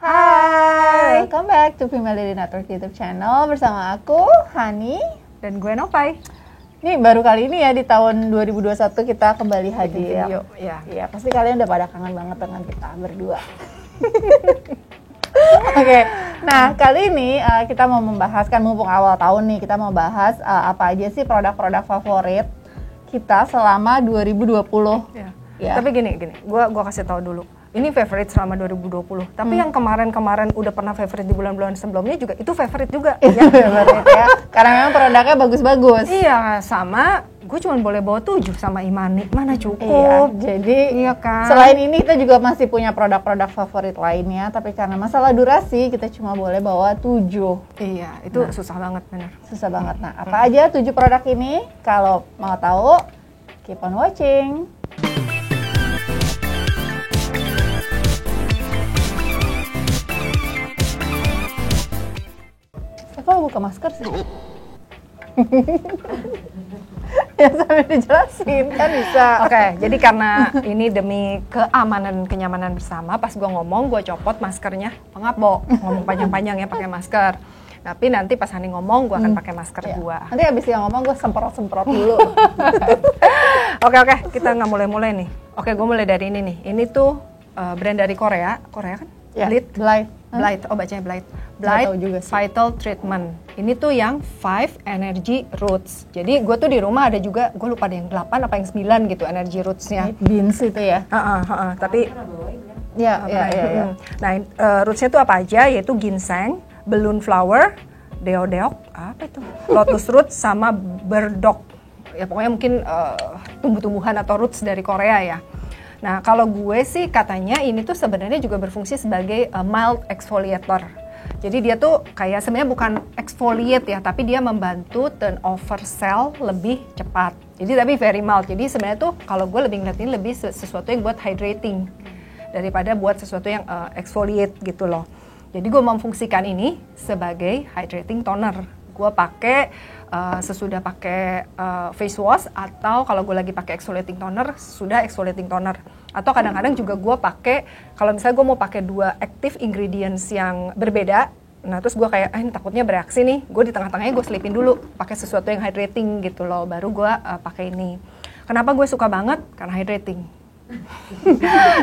Hai, welcome back to Female Daily Network YouTube channel bersama aku, Hani. Dan gue Novai. Ini baru kali ini ya di tahun 2021 kita kembali hadir. Video, ya. Iya, pasti kalian udah pada kangen banget dengan kita berdua. Oke, nah kali ini kita mau membahas, kan mumpung awal tahun nih, kita mau bahas apa aja sih produk-produk favorit kita selama 2020. Ya. Tapi gini, gue kasih tahu dulu. Ini favorite selama 2020. Tapi yang kemarin udah pernah favorite di bulan-bulan sebelumnya juga itu favorite juga. Ya, favorite ya. Karena memang produknya bagus-bagus. Iya, sama gue cuma boleh bawa 7 sama Imani. Mana cukup. Iya, jadi kan? Selain ini kita juga masih punya produk-produk favorit lainnya, tapi karena masalah durasi kita cuma boleh bawa 7. Iya, itu susah banget bener. Susah banget. Nah, apa aja 7 produk ini? Kalau mau tahu, keep on watching. Kok buka masker sih? Ya sampai dijelasin kan bisa. Oke, jadi karena ini demi kenyamanan bersama, pas gue ngomong gue copot maskernya. Maaf, Bo, ngomong panjang-panjang ya pakai masker. Tapi nanti pas Hani ngomong gue akan pakai masker gue. Nanti abis dia ngomong gue semprot dulu. Oke, kita nggak mulai nih. Oke, gue mulai dari ini nih. Ini tuh brand dari Korea kan? Ya, Blight, bacanya Blight Vital Treatment. Ini tuh yang 5 Energy Roots. Jadi gue tuh di rumah ada juga, gue lupa ada yang 8 apa yang 9 gitu Energy Roots-nya. Beans itu ya? Tapi ya. Nah, roots-nya tuh apa aja? Yaitu ginseng, balloon flower, deodeok, apa itu? Lotus root sama burdock. Ya pokoknya mungkin tumbuh-tumbuhan atau roots dari Korea ya. Nah, kalau gue sih katanya ini tuh sebenarnya juga berfungsi sebagai mild exfoliator. Jadi dia tuh kayak sebenarnya bukan exfoliate ya, tapi dia membantu turnover sel lebih cepat. Jadi tapi very mild. Jadi sebenarnya tuh kalau gue lebih ngeliat ini lebih sesuatu yang buat hydrating daripada buat sesuatu yang exfoliate gitu loh. Jadi gue memfungsikan ini sebagai hydrating toner. Gue pakai sesudah pakai face wash, atau kalau gue lagi pakai exfoliating toner, sudah exfoliating toner. Atau kadang-kadang juga gue pakai, kalau misalnya gue mau pakai 2 active ingredients yang berbeda, nah terus gue kayak, ini takutnya bereaksi nih, gue di tengah-tengahnya gue selipin dulu, pakai sesuatu yang hydrating gitu loh, baru gue pakai ini. Kenapa gue suka banget? Karena hydrating.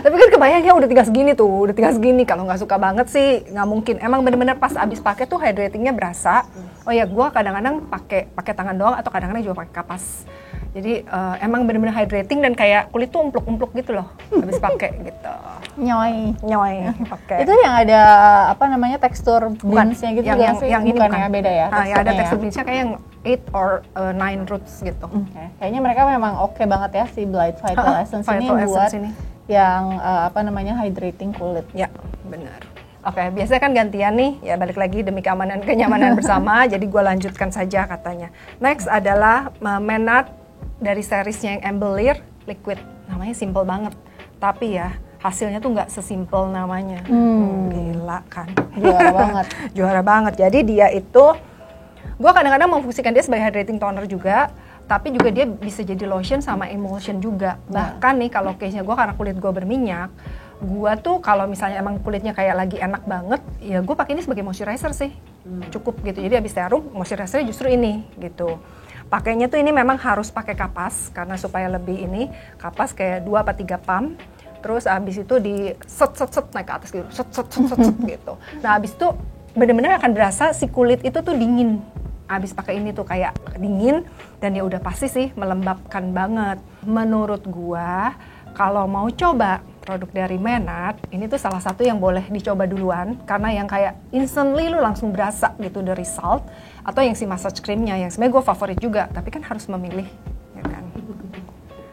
Tapi kan kebayangnya udah tinggal segini, kalau nggak suka banget sih nggak mungkin. Emang bener-bener pas abis pakai tuh hydratingnya berasa. Oh ya, gue kadang-kadang pakai tangan doang, atau kadang-kadang juga pakai kapas. Jadi emang bener-bener hydrating dan kayak kulit tuh umpluk-umpluk gitu loh abis pakai gitu. Nyoy. Oke. Itu yang ada apa namanya tekstur beansnya gitu yang ini bukan ya, beda ya. Ya ada tekstur beansnya kayak yang 8 or 9 roots gitu. Kayaknya mereka memang oke banget ya si Blight Vital Essence ini buat yang hydrating kulit. Ya, benar. Oke, biasanya kan gantian nih, ya balik lagi demi kenyamanan bersama, jadi gue lanjutkan saja katanya. Next adalah Menat dari seriesnya yang Embellir Liquid. Namanya simple banget, tapi ya hasilnya tuh nggak sesimpel namanya. Gila kan. Juara banget. Jadi dia itu, gue kadang-kadang memfungsikan dia sebagai hydrating toner juga, tapi juga dia bisa jadi lotion sama emulsion juga. Bahkan nih kalau case-nya gue, karena kulit gue berminyak, gue tuh kalau misalnya emang kulitnya kayak lagi enak banget, ya gue pakai ini sebagai moisturizer sih. Cukup gitu. Jadi abis serum, moisturizer justru ini gitu. Pakainya tuh ini memang harus pakai kapas, karena supaya lebih ini, kapas kayak 2 apa 3 pump. Terus abis itu di set naik ke atas gitu, set gitu. Nah abis itu bener-bener akan berasa si kulit itu tuh dingin. Abis pakai ini tuh kayak dingin, dan ya udah pasti sih melembabkan banget. Menurut gua, kalau mau coba produk dari Menat, ini tuh salah satu yang boleh dicoba duluan, karena yang kayak instantly lu langsung berasa gitu the result, atau yang si massage creamnya yang sebenarnya gue favorit juga, tapi kan harus memilih, ya kan.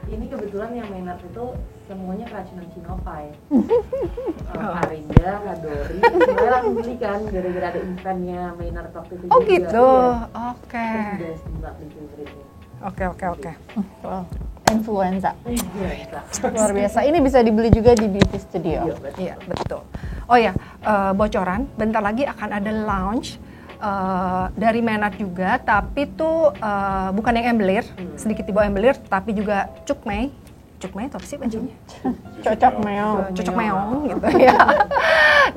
Ini kebetulan yang Menat itu semuanya keracunan Cinovai. Arinda, Hadori, semuanya langsung beli kan, gara-gara ada eventnya Menat waktu itu. Oh juga. Gitu, iya. Oke. Oke. Influenza. Luar biasa. Ini bisa dibeli juga di Beauty Studio. Iya, betul. Oh ya, bocoran, bentar lagi akan ada launch dari Menat juga, tapi tuh bukan yang Embellir, sedikit di bawah Embellir, tapi juga Cukmei itu apa sih bacanya? Cocok meong gitu ya.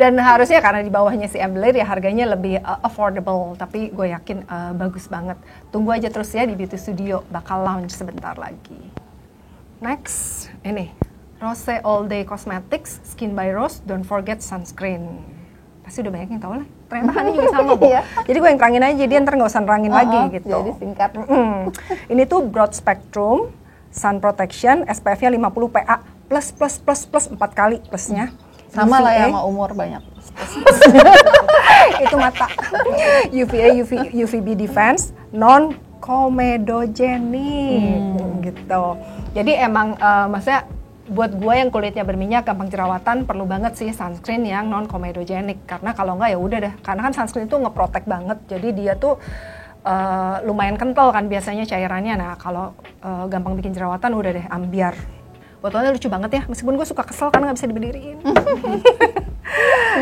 Dan harusnya karena di bawahnya si Embler ya harganya lebih affordable, tapi gue yakin bagus banget. Tunggu aja terus ya di Beauty Studio, bakal launch sebentar lagi. Next, ini Rose All Day Cosmetics Skin by Rose, don't forget sunscreen. Pasti udah banyak yang tahu lah. Ternyata Hani juga sama, Bu. Jadi gue yang terangin aja, dia ntar nggak usah nerangin lagi gitu. Jadi singkat. Ini tuh broad spectrum sun protection, SPF-nya 50 PA plus 4 kali plusnya. Sama lah UVA. ya sama umur banyak. Itu mata. UVA, UVB defense, non comedogenic gitu. Jadi emang maksudnya buat gue yang kulitnya berminyak, gampang jerawatan, perlu banget sih sunscreen yang non comedogenic, karena kalau enggak ya udah deh, karena kan sunscreen itu ngeprotek banget, jadi dia tuh lumayan kental kan biasanya cairannya. Nah kalau gampang bikin jerawatan udah deh ambiar. Botolnya lucu banget ya, meskipun gue suka kesel karena nggak bisa diberdiriin.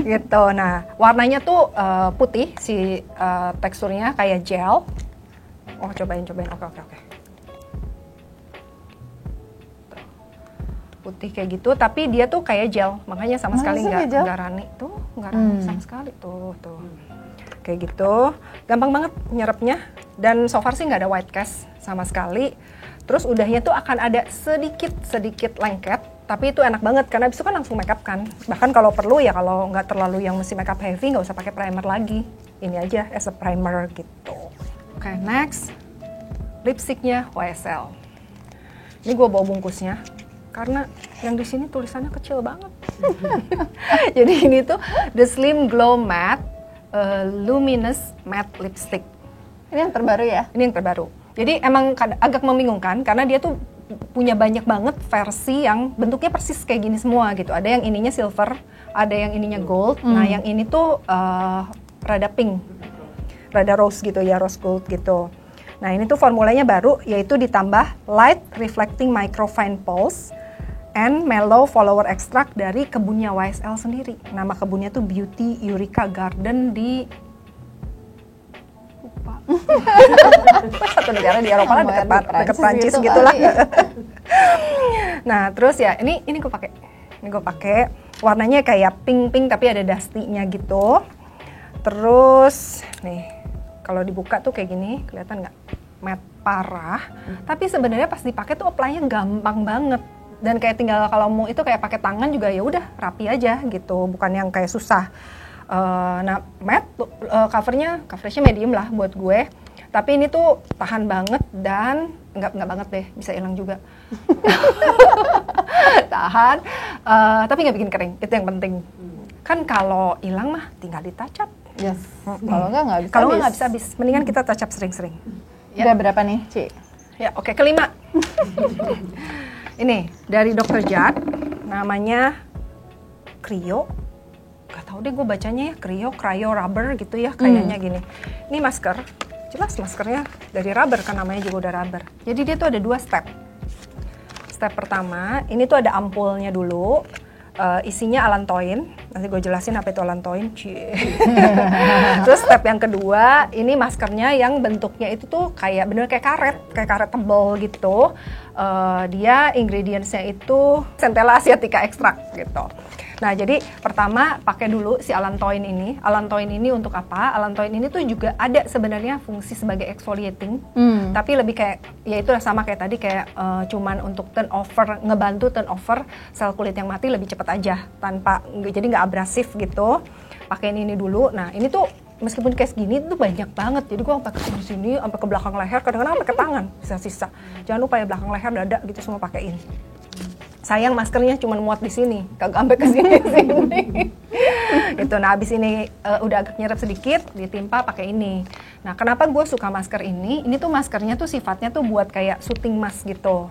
Gitu. Nah warnanya tuh putih, si teksturnya kayak gel. Oh cobain, oke. Putih kayak gitu, tapi dia tuh kayak gel, makanya sama sekali nggak rani tuh, nggak rani sama sekali tuh. Kayak gitu, gampang banget nyerapnya, dan so far sih nggak ada white cast sama sekali. Terus udahnya tuh akan ada sedikit lengket, tapi itu enak banget karena abis itu kan langsung makeup kan. Bahkan kalau perlu ya, kalau nggak terlalu yang mesti makeup heavy, nggak usah pakai primer lagi. Ini aja as a primer gitu. Oke, next lipstiknya YSL. Ini gue bawa bungkusnya karena yang di sini tulisannya kecil banget. Jadi ini tuh The Slim Glow Matte Luminous Matte Lipstick. Ini yang terbaru ya? Ini yang terbaru. Jadi emang agak membingungkan karena dia tuh punya banyak banget versi yang bentuknya persis kayak gini semua gitu. Ada yang ininya silver, ada yang ininya gold. Nah yang ini tuh rada pink, rada rose gitu ya, rose gold gitu. Nah ini tuh formulanya baru, yaitu ditambah light reflecting microfine pulse and mellow flower extract dari kebunnya YSL sendiri. Nama kebunnya tuh Beauty Eureka Garden di satu negara di Eropa lah, dekat Prancis gitu lah. Nah terus ya ini gue pakai warnanya kayak pink tapi ada dusty-nya gitu. Terus nih kalau dibuka tuh kayak gini, kelihatan nggak? Matte parah. Tapi sebenarnya pas dipakai tuh apply-nya gampang banget. Dan kayak tinggal kalau mau itu kayak pakai tangan juga ya udah rapi aja gitu, bukan yang kayak susah. Nah matte coveragenya medium lah buat gue. Tapi ini tuh tahan banget dan nggak banget deh, bisa hilang juga. Tahan, tapi nggak bikin kering. Itu yang penting. Kan kalau hilang mah tinggal ditacap. Yes. Kalau nggak bisa. Kalau nggak bisa habis. Mendingan kita touch up sering-sering. Udah berapa nih, Ci? Ya, oke, kelima. Ini dari Dr. Jart, namanya Cryo. Gak tau deh gue bacanya ya, Cryo rubber gitu ya, kayaknya gini. Ini masker, jelas maskernya dari rubber kan, namanya juga udah rubber. Jadi dia tuh ada 2 step. Step pertama, ini tuh ada ampulnya dulu. Isinya allantoin, nanti gue jelasin apa itu allantoin. Terus step yang kedua, ini maskernya yang bentuknya itu tuh kayak bener kayak karet tebal gitu. Dia ingredientsnya itu Centella asiatica extract gitu. Nah jadi pertama pakai dulu si allantoin ini. Allantoin ini untuk apa? Allantoin ini tuh juga ada sebenarnya fungsi sebagai exfoliating, tapi lebih kayak ya itu sama kayak tadi, kayak cuman untuk ngebantu turn over sel kulit yang mati lebih cepat aja, tanpa jadi nggak abrasif gitu. Pakein ini dulu. Nah ini tuh meskipun kayak segini tuh banyak banget, jadi gue sampai ke sini, sampai ke belakang leher, kadang-kadang sampai ke tangan sisa-sisa. Jangan lupa ya belakang leher, dada gitu semua pakein. Sayang maskernya cuma muat di sini, kagak sampai ke sini. Gitu. Nah abis ini udah agak nyerap sedikit, ditimpa pakai ini. Nah kenapa gue suka masker ini? Ini tuh maskernya tuh sifatnya tuh buat kayak shooting mask gitu.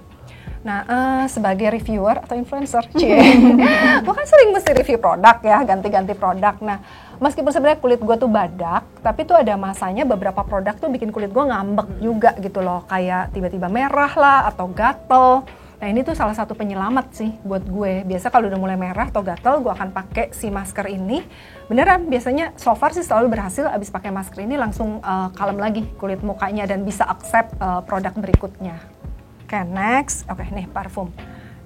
Nah sebagai reviewer atau influencer, gue kan sering mesti review produk ya, ganti-ganti produk. Nah meskipun sebenarnya kulit gue tuh badak, tapi tuh ada masanya beberapa produk tuh bikin kulit gue ngambek juga gitu loh, kayak tiba-tiba merah lah atau gatel. Nah ini tuh salah satu penyelamat sih buat gue. Biasa kalau udah mulai merah atau gatel, gue akan pakai si masker ini. Beneran, biasanya so far sih selalu berhasil. Abis pakai masker ini langsung kalem lagi kulit mukanya dan bisa accept produk berikutnya. Oke, next. Oke, nih parfum.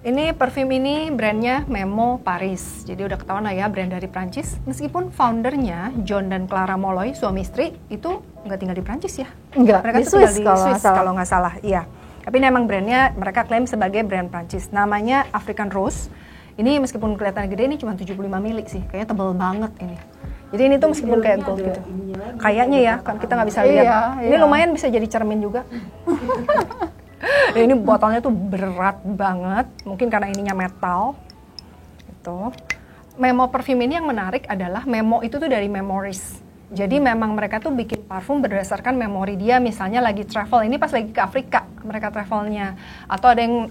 Ini parfum ini brandnya Memo Paris. Jadi udah ketahuan lah ya, brand dari Prancis. Meskipun foundernya John dan Clara Molloy, suami istri, itu nggak tinggal di Prancis ya? Enggak, Mereka di tuh tinggal Swiss di Swiss kalau kalau nggak salah. Iya. Tapi ini emang brandnya mereka klaim sebagai brand Prancis. Namanya African Rose. Ini meskipun kelihatan gede, ini cuma 75 mili sih. Kayaknya tebel banget ini. Jadi ini tuh meskipun kayak gold gitu. Kayaknya ya, kan kita nggak bisa lihat. Ini lumayan bisa jadi cermin juga. Ini botolnya tuh berat banget, mungkin karena ininya metal. Itu. Memo parfum ini yang menarik adalah Memo itu tuh dari memories. Jadi memang mereka tuh bikin parfum berdasarkan memori dia, misalnya lagi travel, ini pas lagi ke Afrika mereka travelnya. Atau ada yang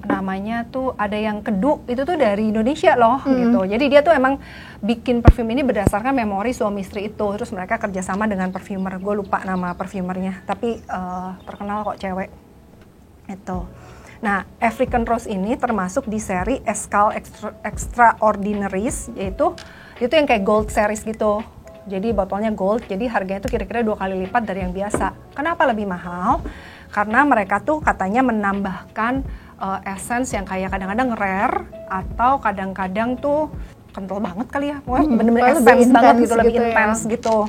namanya tuh, ada yang kedu, itu tuh dari Indonesia loh gitu. Jadi dia tuh emang bikin parfum ini berdasarkan memori suami istri itu. Terus mereka kerjasama dengan parfumer, gue lupa nama parfumernya, tapi terkenal kok cewek. Itu. Nah, African Rose ini termasuk di seri Escal Extraordinaries, yaitu itu yang kayak gold series gitu. Jadi botolnya gold, jadi harganya tuh kira-kira 2 kali lipat dari yang biasa. Kenapa lebih mahal? Karena mereka tuh katanya menambahkan essence yang kayak kadang-kadang rare atau kadang-kadang tuh kental banget kali ya, bener-bener essence banget gitu, lebih intense gitu.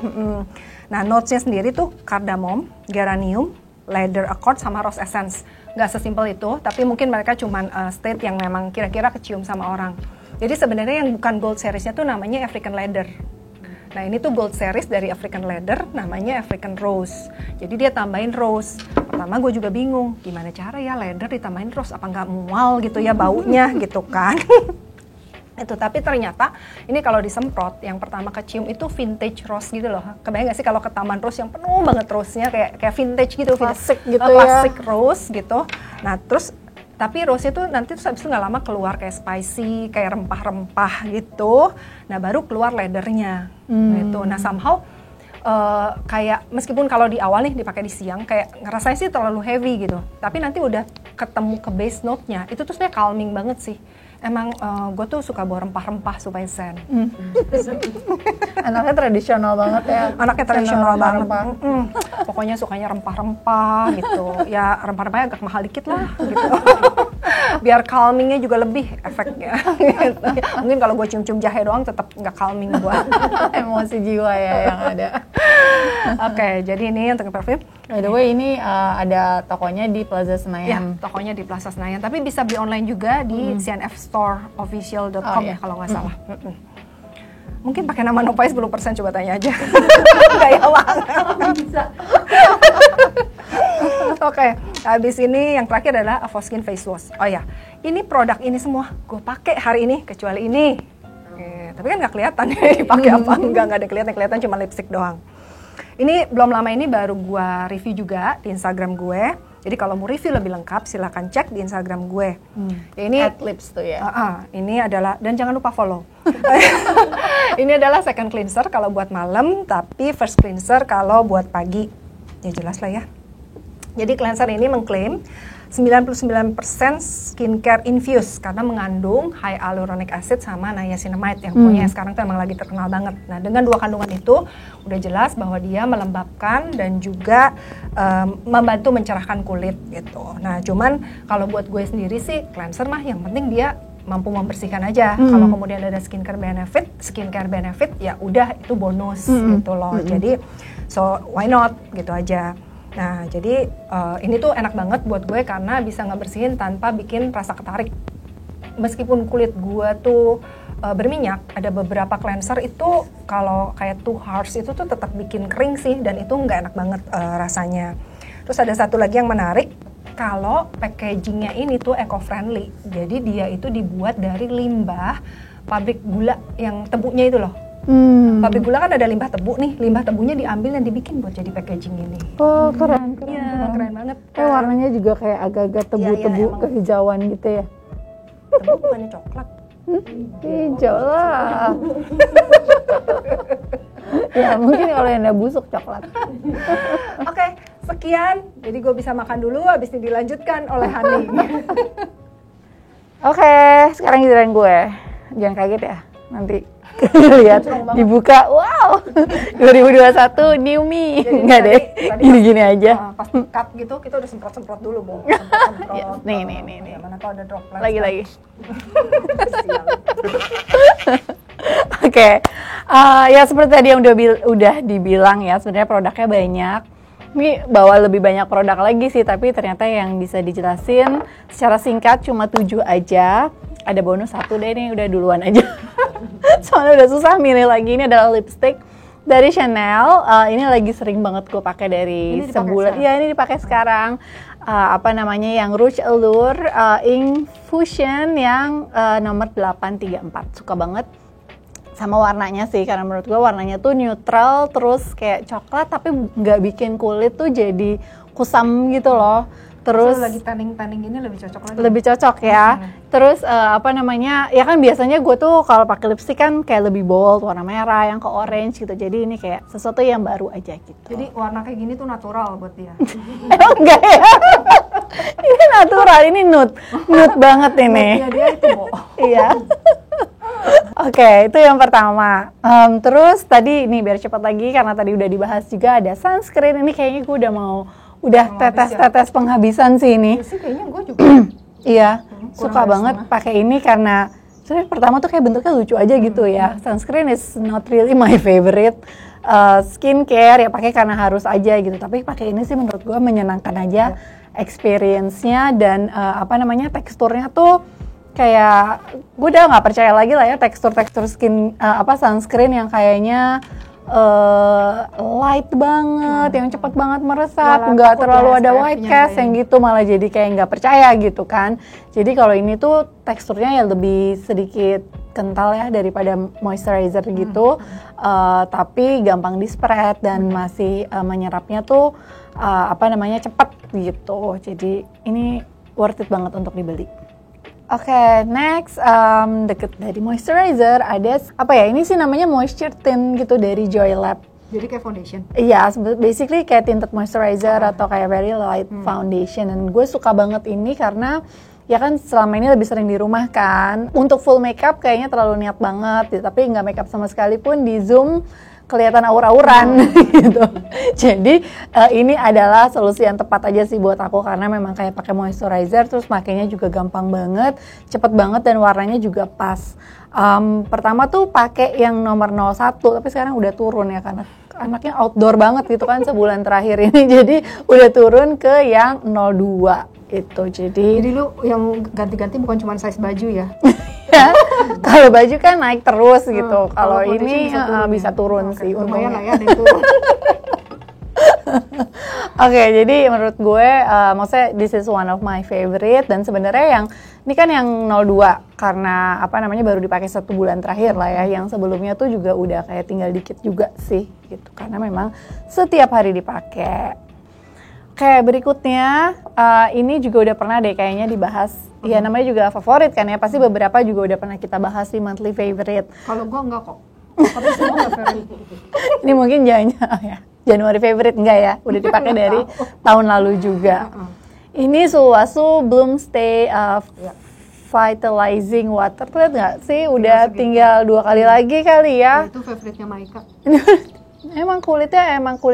Nah, notesnya sendiri tuh cardamom, geranium, leather accord sama rose essence. Nggak sesimpel itu, tapi mungkin mereka cuman state yang memang kira-kira kecium sama orang. Jadi sebenarnya yang bukan gold seriesnya tuh namanya African leather. Nah, ini tuh gold series dari African leather, namanya African Rose. Jadi dia tambahin rose. Pertama gue juga bingung, gimana cara ya leather ditambahin rose, apa nggak mual gitu ya baunya gitu kan. Itu, tapi ternyata ini kalau disemprot, yang pertama kecium itu vintage rose gitu loh. Kebayang gak sih kalau ke taman rose yang penuh banget rose-nya, kayak vintage gitu, klasik gitu klasik rose gitu. Nah, terus tapi rose itu nanti tuh habis itu nggak lama keluar kayak spicy, kayak rempah-rempah gitu. Nah, baru keluar leathernya gitu. Nah, somehow kayak meskipun kalau di awal nih dipakai di siang kayak ngerasanya sih terlalu heavy gitu. Tapi nanti udah ketemu ke base note-nya, itu tuh sebenarnya calming banget sih. Emang gue tuh suka bawa rempah-rempah supaya zen. Anaknya tradisional banget ya. Anaknya tradisional banget. Pokoknya sukanya rempah-rempah gitu. Ya rempah-rempahnya agak mahal dikit lah gitu. Biar calmingnya juga lebih efeknya. Gitu. Mungkin kalau gue cium-cium jahe doang tetap nggak calming gue. Emosi jiwa ya yang ada. Oke, jadi ini untuk parfum. By the way, ini ada tokonya di Plaza Senayan. Ya, tokonya di Plaza Senayan. Tapi bisa beli online juga di cnfstoreofficial.com ya kalau nggak salah. Mungkin pakai nama Nopais 10%, coba tanya aja. Gaya banget. Bisa. Oke, habis ini yang terakhir adalah Avoskin Face Wash. Oh ya, ini produk ini semua gue pakai hari ini kecuali ini. Tapi kan nggak kelihatan dipakai apa enggak ada kelihatan cuma lipstick doang. Ini belum lama ini baru gue review juga di Instagram gue. Jadi kalau mau review lebih lengkap silahkan cek di Instagram gue. Ya, ini @lips tuh ya. Ini adalah, dan jangan lupa follow. Ini adalah second cleanser kalau buat malam, tapi first cleanser kalau buat pagi. Ya jelas lah ya. Jadi cleanser ini mengklaim 99% skincare infused karena mengandung high hyaluronic acid sama niacinamide yang pokoknya sekarang tuh emang lagi terkenal banget. Nah, dengan dua kandungan itu udah jelas bahwa dia melembabkan dan juga membantu mencerahkan kulit gitu. Nah, cuman kalau buat gue sendiri sih cleanser mah yang penting dia mampu membersihkan aja. Kalau kemudian ada skincare benefit ya udah itu bonus gitu loh. Jadi so why not gitu aja. Nah, jadi ini tuh enak banget buat gue karena bisa ngebersihin tanpa bikin rasa ketarik. Meskipun kulit gue tuh berminyak, ada beberapa cleanser itu kalau kayak Too Harsh itu tuh tetap bikin kering sih, dan itu nggak enak banget rasanya. Terus ada satu lagi yang menarik, kalau packagingnya ini tuh eco-friendly. Jadi dia itu dibuat dari limbah pabrik gula yang tebunya itu loh. Pabrik gula kan ada limbah tebu nih, limbah tebunya diambil dan dibikin buat jadi packaging ini. Oh, keren. Iya, keren banget. Warnanya juga kayak agak-agak tebu-tebu kehijauan gitu ya. Tebu bukannya coklat? Hijau lah. Ya mungkin kalau yang udah busuk coklat. Oke, sekian. Jadi gue bisa makan dulu, habis ini dilanjutkan oleh Hani. Oke, sekarang giliran gue. Jangan kaget ya, nanti Lihat, dibuka, wow, 2021 new me. Jadi Enggak deh, tadi gini-gini aja. pas cut gitu kita udah semprot-semprot dulu, Bung. Ya, nih. Mana kalau ada droplet. Lagi. Sial. Oke, ya seperti tadi yang udah dibilang ya, sebenarnya produknya banyak. Ini bawa lebih banyak produk lagi sih, tapi ternyata yang bisa dijelasin secara singkat cuma 7 aja. Ada bonus 1 deh nih, udah duluan aja. Soalnya udah susah milih lagi. Ini adalah lipstick dari Chanel. Ini lagi sering banget gue pakai dari sebulan. Iya, ini dipakai sekarang. Apa namanya, yang Rouge Allure Ink Fusion yang nomor 834. Suka banget sama warnanya sih, karena menurut gue warnanya tuh neutral, terus kayak coklat tapi nggak bikin kulit tuh jadi kusam gitu loh. Terus lagi tanning ini lebih cocok lagi. Lebih cocok ya. Terus apa namanya, ya kan biasanya gue tuh kalau pakai lipstick kan kayak lebih bold, warna merah yang ke orange gitu. Jadi ini kayak sesuatu yang baru aja gitu. Jadi warna kayak gini tuh natural buat dia. Emang enggak ya? Ini natural, ini nude banget ini. Iya, dia itu, Bo. Iya. Oke, itu yang pertama. Terus tadi nih biar cepat lagi karena tadi udah dibahas juga ada sunscreen. Ini kayaknya gue udah tetes penghabisan sih ini. Sih kayaknya gue juga. Iya, suka banget pakai ini karena sebenarnya pertama tuh kayak bentuknya lucu aja gitu ya. Sunscreen is not really my favorite. Skincare ya pakai karena harus aja gitu. Tapi pakai ini sih menurut gue menyenangkan aja experience-nya dan apa namanya, teksturnya tuh kayak gue udah nggak percaya lagi lah ya tekstur sunscreen yang kayaknya light banget, yang cepat banget meresap, nggak terlalu ada white cast yang gitu, malah jadi kayak nggak percaya gitu kan. Jadi kalau ini tuh teksturnya ya lebih sedikit kental ya daripada moisturizer gitu, tapi gampang di spread dan masih menyerapnya tuh apa namanya cepat gitu. Jadi ini worth it banget untuk dibeli. Oke, next deket dari moisturizer ada apa ya? Ini sih namanya Moisture Tint gitu dari JoyLab. Jadi kayak foundation. Iya, basically kayak tinted moisturizer atau kayak very light foundation. Dan gue suka banget ini karena ya kan selama ini lebih sering di rumah kan. Untuk full makeup kayaknya terlalu niat banget, tapi nggak makeup sama sekali pun di Zoom kelihatan aur-auran gitu. Jadi ini adalah solusi yang tepat aja sih buat aku karena memang kayak pakai moisturizer terus makainya juga gampang banget, cepet banget dan warnanya juga pas. Pertama tuh pakai yang nomor 01 tapi sekarang udah turun ya karena anaknya outdoor banget gitu kan sebulan terakhir ini. Jadi udah turun ke yang 02 itu. Jadi lu yang ganti-ganti bukan cuma size baju ya. Ya, kalau baju kan naik terus gitu. Kalau ini bisa turun sih. Lumayan lah ya, ada yang turun. Oke, jadi menurut gue, maksudnya this is one of my favorite dan sebenarnya yang ini kan yang 02 karena apa namanya baru dipakai 1 bulan terakhir lah ya. Yang sebelumnya tuh juga udah kayak tinggal dikit juga sih gitu. Karena memang setiap hari dipakai. Oke, berikutnya ini juga udah pernah deh kayaknya dibahas. Ya namanya juga favorit kan ya, pasti beberapa juga udah pernah kita bahas di monthly favorite. Kalau gue enggak kok. Tapi semua enggak favorite. Ini mungkin ya. Januari favorite enggak ya? Udah dipakai dari tahun lalu juga. Ini Sulwhasoo Bloom Stay Vitalizing Water. Lihat nggak sih? Udah tinggal 2 kali lagi kali ya. Itu favoritnya Maika. Emang kulit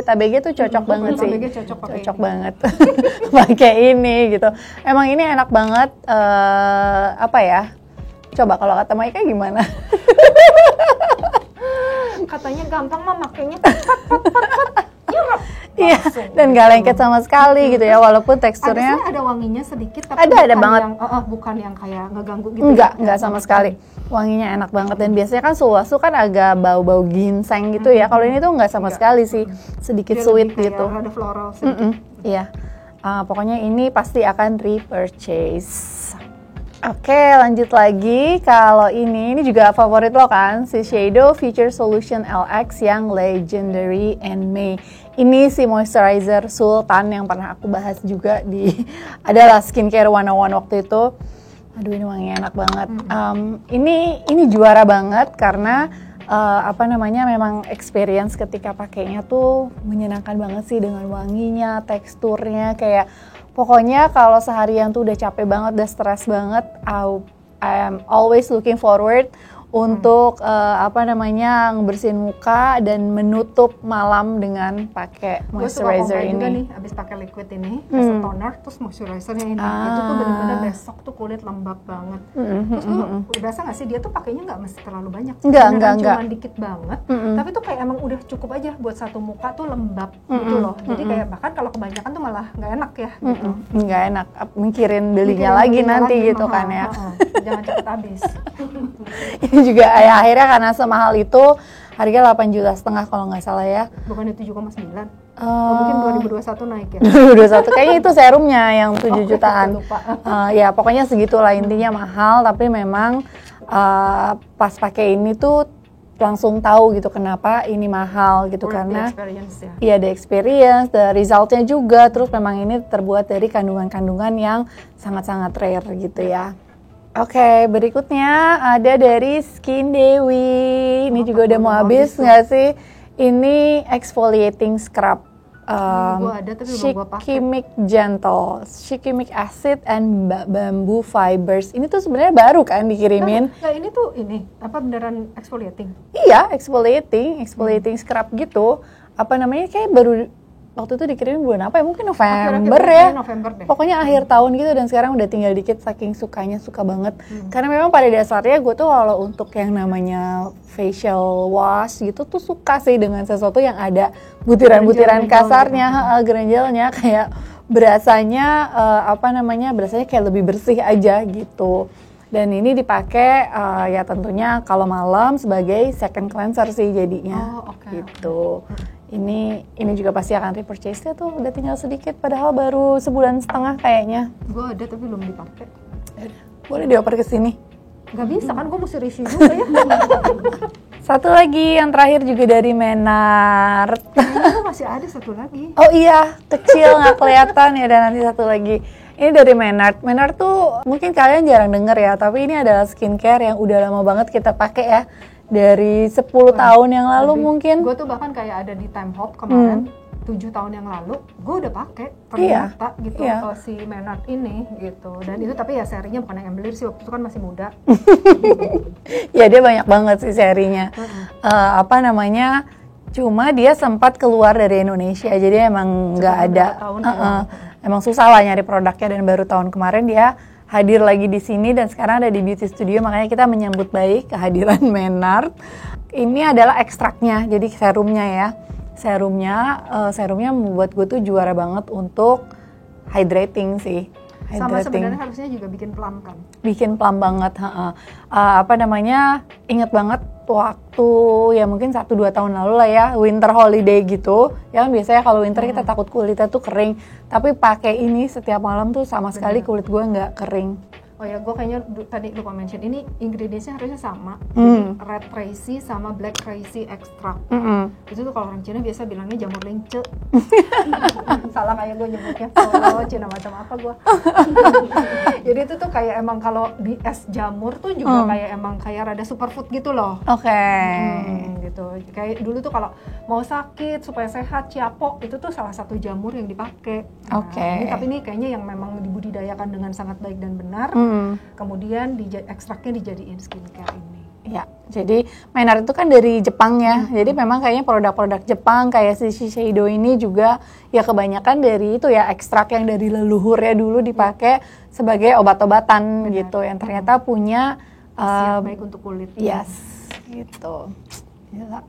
ABG tuh cocok banget sih. ABG cocok banget pakai ini gitu. Emang ini enak banget. Apa ya? Coba kalau kata Maika gimana? Katanya gampang mah makainya. Iya, dan gak lengket sama sekali gitu ya, walaupun teksturnya ada wanginya sedikit tapi ada banget. Bukan yang kayak ngeganggu gitu. Enggak sama sekali. Wanginya enak banget dan biasanya kan Sulwhasoo kan agak bau-bau ginseng gitu ya. Kalau ini tuh enggak sama sekali sih, sedikit dia sweet lebih gitu. Ada floral sedikit. Iya. Pokoknya ini pasti akan repurchase. Oke, lanjut lagi. Kalau ini juga favorit lo kan, Shiseido Future Solution LX yang Legendary and May. Ini si moisturizer Sultan yang pernah aku bahas juga di adalah Skincare 101 waktu itu. Aduh, ini wanginya enak banget. Ini juara banget karena apa namanya memang experience ketika pakainya tuh menyenangkan banget sih dengan wanginya, teksturnya kayak pokoknya kalau seharian tuh udah capek banget, udah stres banget, I am always looking forward untuk ngebersihin muka dan menutup malam dengan pakai moisturizer juga ini. nih, abis pakai liquid ini, as a toner, terus moisturizernya ini, itu tuh bener-bener besok tuh kulit lembab banget. Terus lu berasa nggak sih dia tuh pakainya nggak mesti terlalu banyak, Enggak. Cuman dikit banget, tapi tuh kayak emang udah cukup aja buat satu muka tuh lembab gitu loh. Jadi kayak bahkan kalau kebanyakan tuh malah nggak enak ya. Gitu. Nggak enak, mikirin belinya lagi nanti gitu kan ya. Jangan cepet habis. Ini juga ya, akhirnya karena semahal itu, harga 8,5 juta kalau nggak salah ya. Bukan itu 7,9. Mungkin 2021 naik ya. 2021 kayaknya itu serumnya yang 7 jutaan. Lupa. Ya pokoknya segitulah, intinya mahal, tapi memang pas pakai ini tuh langsung tahu gitu kenapa ini mahal gitu, karena iya, the experience, the resultnya juga, terus memang ini terbuat dari kandungan-kandungan yang sangat-sangat rare gitu ya. Oke, berikutnya ada dari Skin Dewi. Ini juga udah mau habis nggak sih? Ini exfoliating scrub. Gua ada tapi belum gua pakai. Shikimic Gentle, Shikimic Acid and Bamboo Fibers. Ini tuh sebenarnya baru kan dikirimin. Nah, ini tuh apa beneran exfoliating? Iya, exfoliating scrub gitu. Apa namanya, kayak baru waktu itu dikirimin bulan apa ya? Mungkin November ya. November deh. Pokoknya akhir tahun gitu, dan sekarang udah tinggal dikit, saking suka banget. Karena memang pada dasarnya gue tuh kalau untuk yang namanya facial wash gitu tuh suka sih dengan sesuatu yang ada butiran-butiran kasarnya, granulnya, kayak berasanya berasanya kayak lebih bersih aja gitu. Dan ini dipakai ya tentunya kalau malam sebagai second cleanser sih jadinya. Gitu. Ini juga pasti akan repurchase ya tuh, udah tinggal sedikit, padahal baru sebulan setengah kayaknya. Gue ada tapi belum dipakai. Boleh dioper ke sini. Gak bisa kan, gue mesti review juga ya. Satu lagi yang terakhir juga dari Menard. Masih ada satu lagi. Oh iya, kecil nggak kelihatan ya, dan nanti satu lagi. Ini dari Menard. Menard tuh mungkin kalian jarang denger ya, tapi ini adalah skincare yang udah lama banget kita pakai ya. Dari 10 tahun yang lalu mungkin. Gue tuh bahkan kayak ada di Time Hop kemarin, 7 tahun yang lalu, gue udah pakai ternyata gitu si Menard ini gitu. Dan itu tapi ya serinya bukan yang Embellir sih, waktu itu kan masih muda. Ya dia banyak banget sih serinya. Cuma dia sempat keluar dari Indonesia, jadi emang nggak ada. Emang susah lah nyari produknya, dan baru tahun kemarin dia hadir lagi di sini, dan sekarang ada di Beauty Studio, makanya kita menyambut baik kehadiran Menard. Ini adalah ekstraknya, jadi serumnya ya. Serumnya membuat gue tuh juara banget untuk hydrating sih. Sama sebenarnya harusnya juga bikin plump kan? Bikin plump banget, inget banget waktu ya mungkin 1-2 tahun lalu lah ya, winter holiday gitu. Ya kan biasanya kalau winter kita takut kulitnya tuh kering, tapi pakai ini setiap malam tuh sama sekali kulit gue nggak kering. Oh ya, gue kayaknya tadi lupa mention, ini ingredientsnya harusnya sama. Jadi red tracy sama black tracy extract. Itu tuh kalau orang Cina biasa bilangnya jamur lengce. Salah kayak gue nyebutnya. Oh, Cina macam apa gue. Jadi itu tuh kayak emang kalau di es jamur tuh juga kayak rada superfood gitu loh. Gitu. Kayak dulu tuh kalau mau sakit supaya sehat, ciapo itu tuh salah satu jamur yang dipakai. Tapi ini kayaknya yang memang dibudidayakan dengan sangat baik dan benar. Kemudian ekstraknya dijadiin skincare ini. Ya, jadi Menard itu kan dari Jepang ya. Jadi memang kayaknya produk-produk Jepang kayak si Shiseido ini juga ya kebanyakan dari itu ya, ekstrak yang dari leluhurnya dulu dipakai sebagai obat-obatan gitu, yang ternyata punya khasiat baik untuk kulit. Yes, gitu. Gila.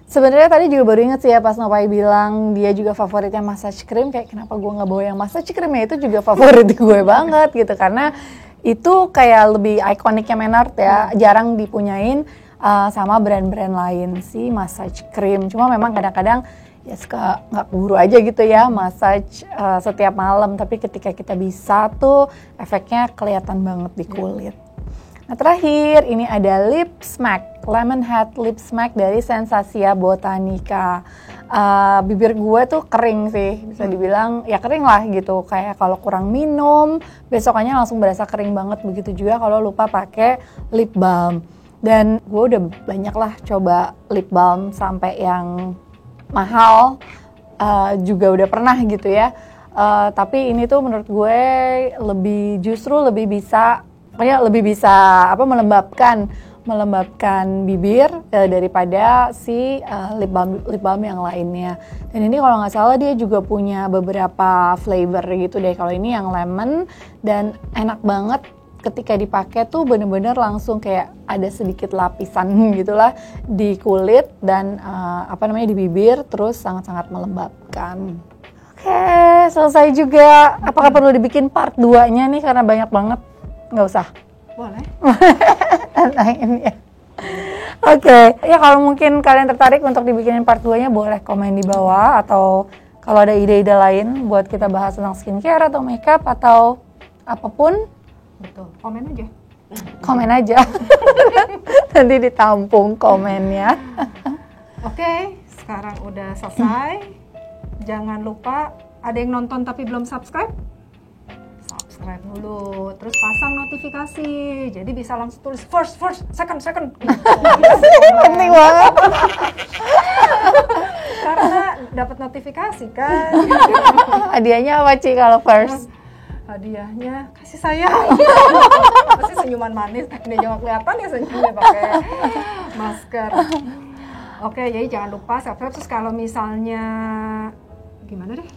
Sebenarnya tadi juga baru inget sih ya pas Nopai bilang dia juga favoritnya massage cream, kayak kenapa gue nggak bawa yang massage cream ya, itu juga favorit gue banget gitu, karena itu kayak lebih ikoniknya Menard ya, jarang dipunyain sama brand-brand lain sih massage cream. Cuma memang kadang-kadang ya suka nggak keburu aja gitu ya massage setiap malam, tapi ketika kita bisa tuh efeknya kelihatan banget di kulit. Nah terakhir ini ada Lip Smack, Lemon Head Lip Smack dari Sensasia Botanica. Bibir gue tuh kering sih, bisa dibilang ya kering lah gitu. Kayak kalau kurang minum, besokannya langsung berasa kering banget. Begitu juga kalau lupa pakai lip balm. Dan gue udah banyak lah coba lip balm sampai yang mahal, juga udah pernah gitu ya. Tapi ini tuh menurut gue justru lebih bisa Pokoknya lebih bisa melembabkan bibir daripada si lip balm yang lainnya. Dan ini kalau nggak salah dia juga punya beberapa flavor gitu deh. Kalau ini yang lemon dan enak banget ketika dipakai tuh bener-bener langsung kayak ada sedikit lapisan gitulah di kulit dan di bibir, terus sangat-sangat melembabkan. Oke, selesai juga. Apakah perlu dibikin part 2-nya nih karena banyak banget? Nggak usah. Boleh. Nah ini ya. Oke, ya kalau mungkin kalian tertarik untuk dibikinin part 2-nya boleh komen di bawah, atau kalau ada ide-ide lain buat kita bahas tentang skincare atau makeup atau apapun, Betul. Komen aja. komen aja. Nanti ditampung komennya. Oke, sekarang udah selesai. Jangan lupa, ada yang nonton tapi belum subscribe? Subscribe dulu, terus pasang notifikasi. Jadi bisa langsung tulis first, second. Penting banget. Karena dapat notifikasi kan. Hadiahnya apa Ci kalau first? Hadiahnya kasih sayang. Pasti senyuman manis. Ini jangan kelihatan ya senyumnya pakai masker. Oke, jadi jangan lupa subscribe. Terus kalau misalnya gimana deh?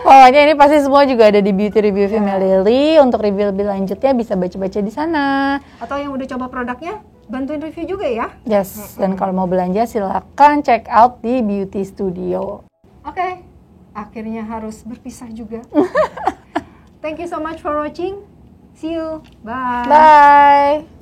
Pokoknya ini pasti semua juga ada di Beauty Review Female Daily. Untuk review lebih lanjutnya bisa baca-baca di sana. Atau yang udah coba produknya, bantuin review juga ya. Yes, dan kalau mau belanja silakan check out di Beauty Studio. Oke, akhirnya harus berpisah juga. Thank you so much for watching. See you. Bye. Bye.